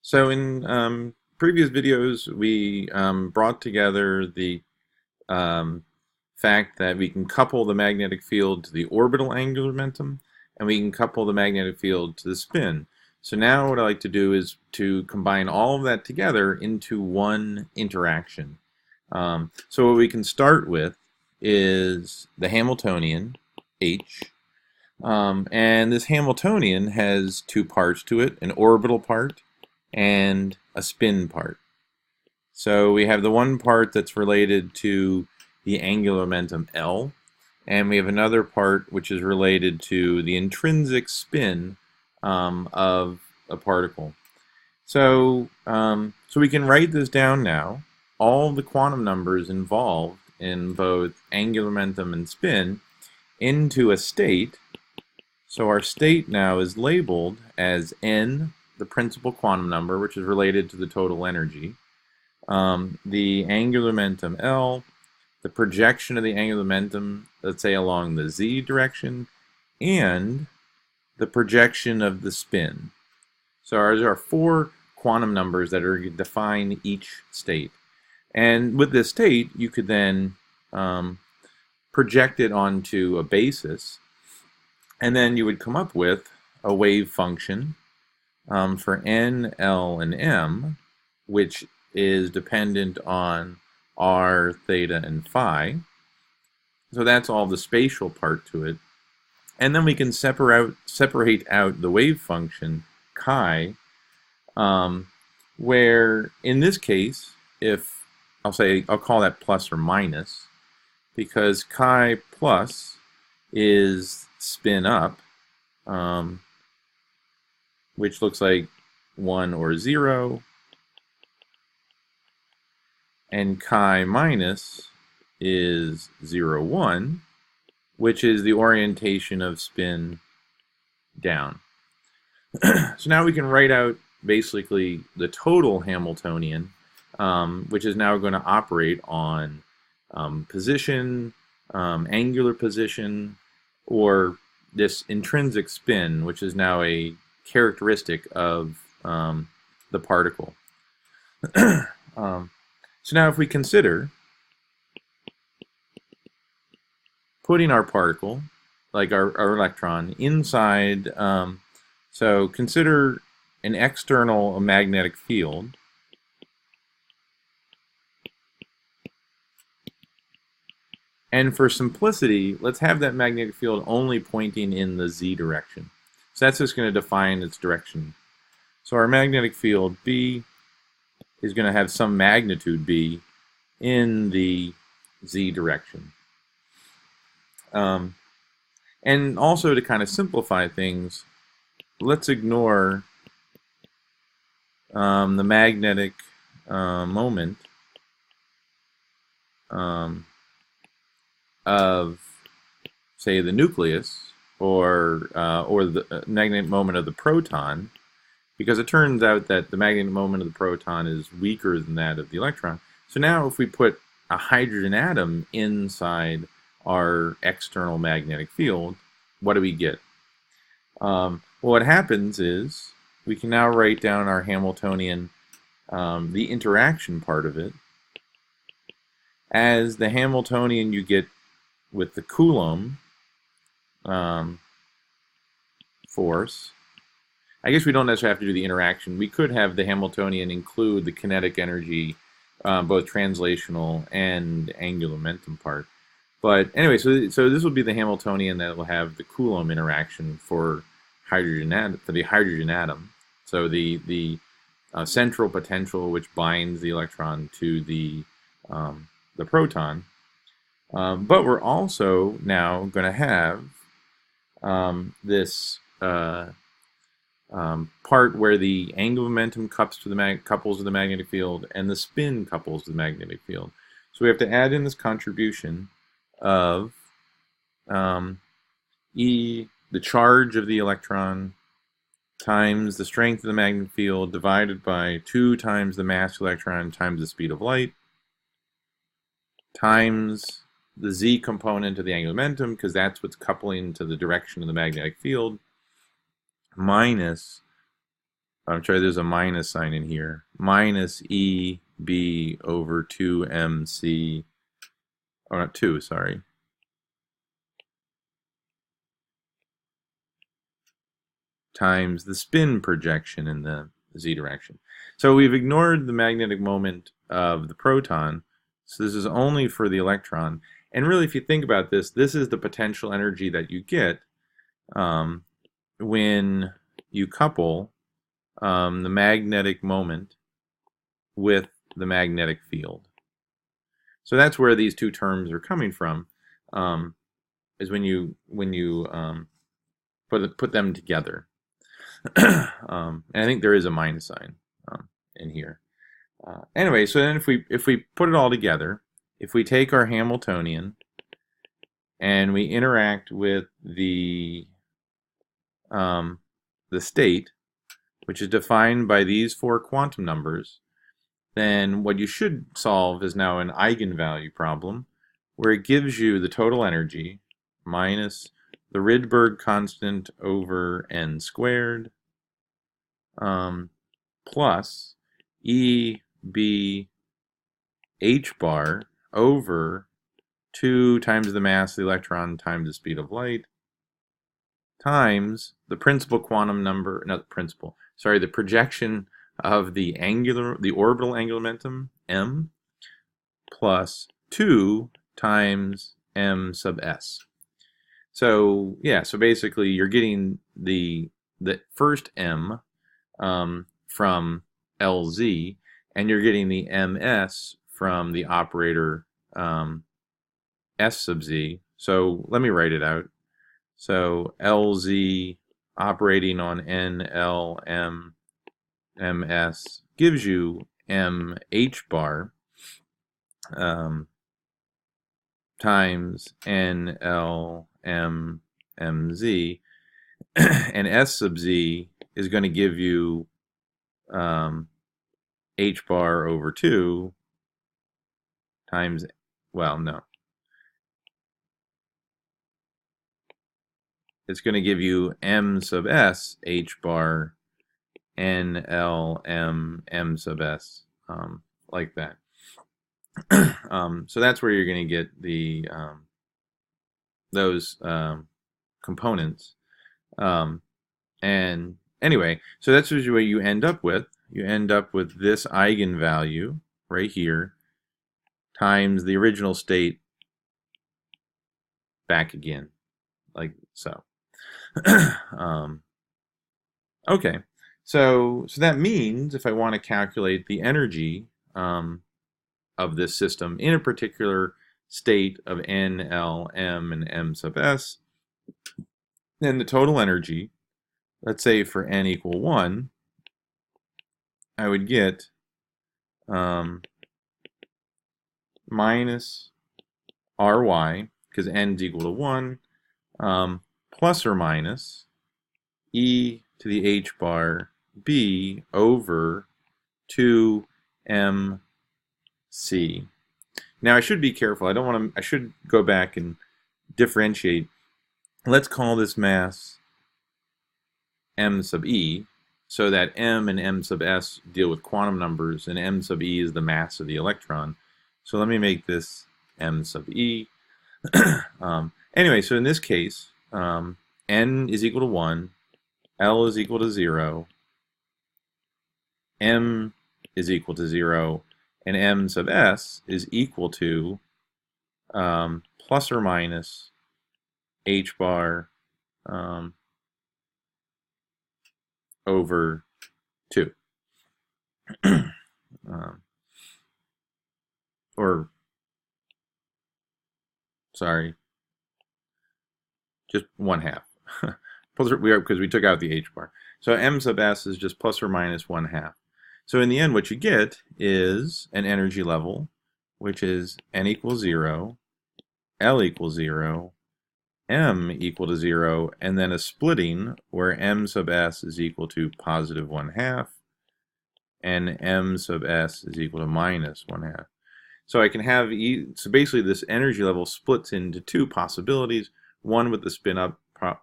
So in previous videos, we brought together the um, fact that we can couple the magnetic field to the orbital angular momentum, and we can couple the magnetic field to the spin. So now what I like to do is to combine all of that together into one interaction. So what we can start with is the Hamiltonian, H. And this Hamiltonian has two parts to it, an orbital part and a spin part. So we have the one part that's related to the angular momentum L, and we have another part which is related to the intrinsic spin of a particle. So we can write this down now. All the quantum numbers involved in both angular momentum and spin into a state. So our state now is labeled as n, the principal quantum number, which is related to the total energy, the angular momentum L, the projection of the angular momentum, let's say along the z direction, and the projection of the spin. So there are four quantum numbers that are define each state. And with this state, you could then project it onto a basis, and then you would come up with a wave function for n, L, and m, which is dependent on r, theta, and phi. So that's all the spatial part to it. And then we can separate out the wave function chi, where in this case, if I'll call that plus or minus, because chi plus is spin up, which looks like 1 or 0, and chi minus is 0, 1, which is the orientation of spin down. So now we can write out basically the total Hamiltonian, which is now going to operate on position, angular position, or this intrinsic spin, which is now a characteristic of the particle. So now if we consider putting our particle, like our electron, inside, so consider an external magnetic field, and for simplicity, let's have that magnetic field only pointing in the z direction. So that's just going to define its direction. So our magnetic field B is going to have some magnitude B in the z direction. And also to kind of simplify things, let's ignore the magnetic moment of, say, the nucleus, or the magnetic moment of the proton, because it turns out that the magnetic moment of the proton is weaker than that of the electron. So now if we put a hydrogen atom inside our external magnetic field, what do we get? Well, what happens is we can now write down our Hamiltonian, the interaction part of it, as the Hamiltonian you get with the Coulomb force. I guess we don't necessarily have to do the interaction. We could have the Hamiltonian include the kinetic energy, both translational and angular momentum part. But anyway, so this will be the Hamiltonian that will have the Coulomb interaction for the hydrogen atom. So the central potential which binds the electron to the proton. But we're also now going to have this part where the angular momentum couples to the magnetic field, and the spin couples to the magnetic field. So we have to add in this contribution of E, the charge of the electron, times the strength of the magnetic field, divided by 2 times the mass of the electron times the speed of light, times the z component of the angular momentum, because that's what's coupling to the direction of the magnetic field, minus I'm sorry, there's a minus sign in here. Minus EB over 2MC, oh, not 2, sorry. Times the spin projection in the z direction. So we've ignored the magnetic moment of the proton. So this is only for the electron. And really, if you think about this, this is the potential energy that you get when you couple the magnetic moment with the magnetic field. So that's where these two terms are coming from, is when you put them together. And I think there is a minus sign in here. Anyway, so then if we put it all together, if we take our Hamiltonian and we interact with the state, which is defined by these 4 quantum numbers, then what you should solve is now an eigenvalue problem, where it gives you the total energy minus the Rydberg constant over n squared plus E B h bar over 2 times the mass of the electron times the speed of light times the principal quantum number, not the principal, sorry, the projection of the orbital angular momentum, m, plus 2 times m sub s. So yeah, so basically you're getting the first m from LZ, and you're getting the ms from the operator s sub z. So let me write it out. So LZ operating on n, l, m, ms gives you mh bar times n, l, m, mz, and s sub z is going to give you h bar over 2 times, well, no. It's going to give you m sub s h bar n, l, m sub s, like that. So that's where you're going to get the those components. And anyway, so that's what you end up with. You end up with this eigenvalue right here times the original state back again, like so. Okay, so that means if I want to calculate the energy of this system in a particular state of n, l, m, and m sub s, then the total energy, let's say for n equal 1, I would get minus ry, because n is equal to 1, plus or minus e to the h bar b over 2 mc. Now I should be careful. I should go back and differentiate. Let's call this mass m sub e, so that m and m sub s deal with quantum numbers, and m sub e is the mass of the electron. So let me make this m sub e. Anyway, so in this case, n is equal to 1, l is equal to 0, m is equal to 0, and m sub s is equal to plus or minus h bar over 2. Or, sorry, just 1/2. Because we took out the h bar. So m sub s is just plus or minus 1/2. So in the end, what you get is an energy level, which is n equals 0, l equals 0, m equal to 0, and then a splitting where m sub s is equal to positive 1/2, and m sub s is equal to minus 1/2. So I can have, so basically this energy level splits into 2 possibilities, one with the spin up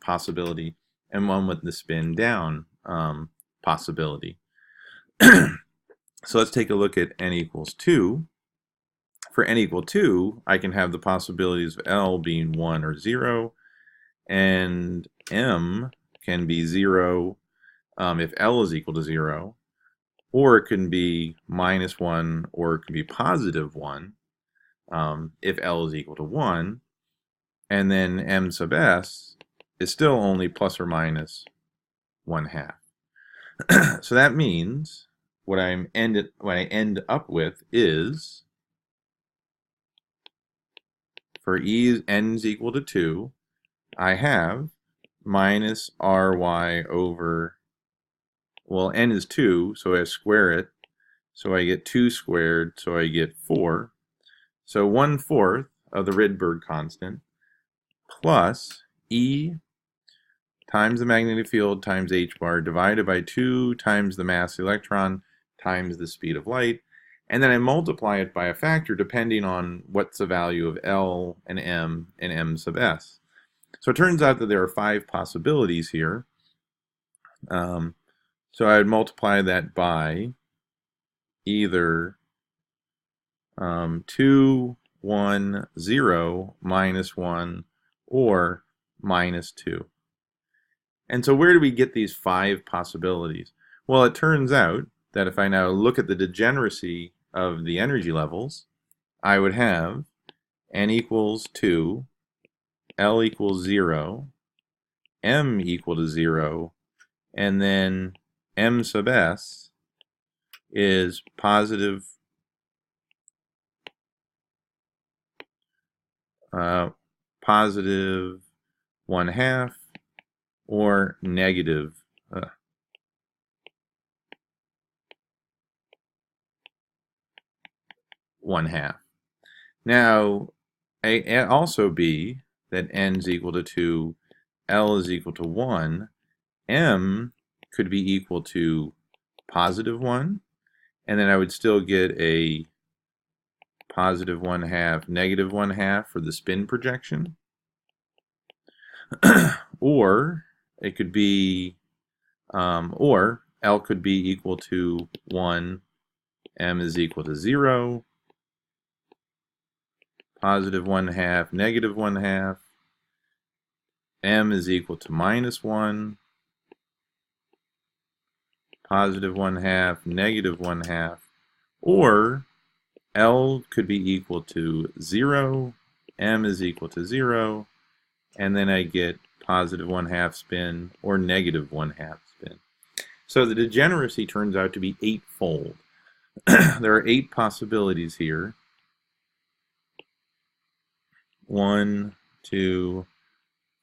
possibility and one with the spin down possibility. So let's take a look at n equals 2. For n equal 2, I can have the possibilities of L being 1 or 0, and M can be 0 if L is equal to 0, or it can be -1, or it can be +1 if L is equal to 1, and then M sub S is still only plus or minus 1/2. So that means what I end up with is, for n is equal to 2, I have minus ry over, well, n is 2, so I square it, so I get 2 squared, so I get 4. So 1/4 of the Rydberg constant plus E times the magnetic field times h bar divided by 2 times the mass of the electron times the speed of light, and then I multiply it by a factor depending on what's the value of L and M sub S. So it turns out that there are 5 possibilities here. So I would multiply that by either 2, 1, 0, -1, or -2. And so where do we get these 5 possibilities? Well, it turns out that if I now look at the degeneracy of the energy levels, I would have n equals 2, L equals 0, M equal to 0, and then M sub S is positive 1/2 or negative 1/2. Now, it also be that n is equal to 2, L is equal to 1, M could be equal to +1, and then I would still get a positive 1/2, negative 1/2 for the spin projection. Or it could be, or L could be equal to 1, M is equal to 0, positive 1/2, negative 1/2, M is equal to -1, positive 1/2, negative 1/2, or L could be equal to 0, M is equal to 0, and then I get positive 1/2 spin or negative 1/2 spin. So the degeneracy turns out to be 8-fold. There are 8 possibilities here. 1, 2,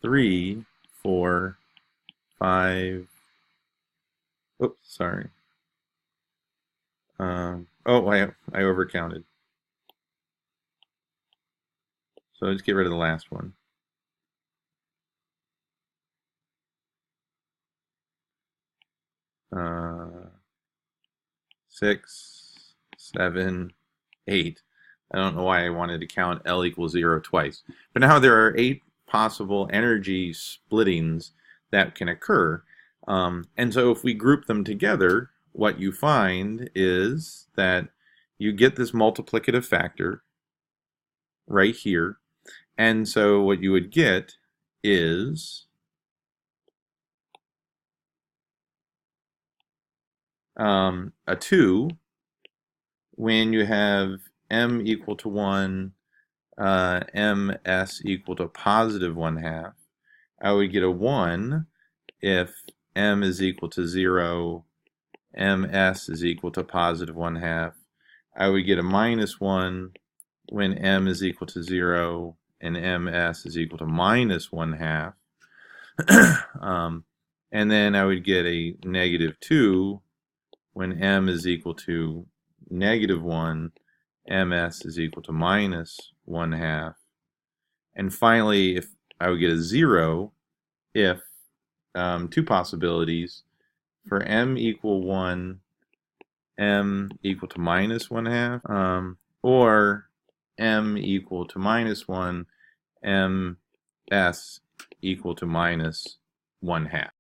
3, 4, 5. Oops, sorry. Oh, I overcounted. So let's get rid of the last one. 6, 7, 8. I don't know why I wanted to count L equals 0 twice. But now there are 8 possible energy splittings that can occur. And so if we group them together, what you find is that you get this multiplicative factor right here. And so what you would get is a 2 when you have M equal to 1, MS equal to positive 1/2. I would get a 1 if M is equal to 0, MS is equal to positive 1/2. I would get a -1 when M is equal to 0 and MS is equal to -1/2. And then I would get a -2 when M is equal to -1, MS is equal to -1/2. And finally, if I would get a 0 if 2 possibilities, for M equal 1, M equal to -1/2, or M equal to -1, MS equal to -1/2.